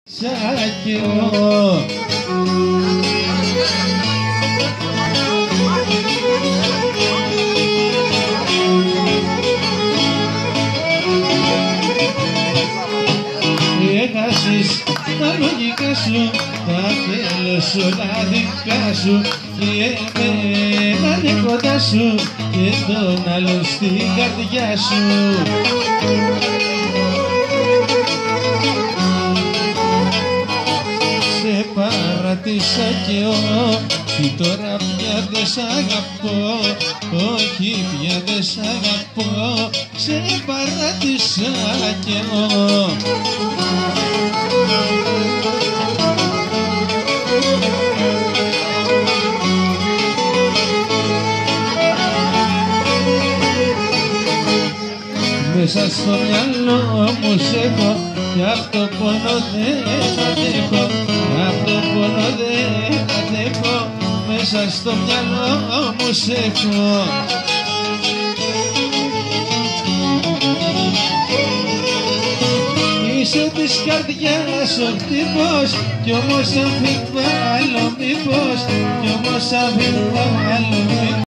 Σάκιο. Έχασες τα λογικά σου, τα θέλω όλα δικά σου και εμένα είναι κοντά σου και τον άλλον στην καρδιά σου. Σε παρατήσα κι εγώ και τώρα πια δεν σ' αγαπώ, όχι πια δεν σ' αγαπώ, σε παρατήσα κι εγώ. Μέσα στο μυαλό μου σ' έχω κι απ' το πόνο δεν αντέχω, απ' το πόνο δεν αντέχω, μέσα στο μυαλό μου σ' έχω. Είσαι της καρδιάς ο τύπος κι όμως αμφιβάλλω μήπως, κι όμως αμφιβάλλω μήπως.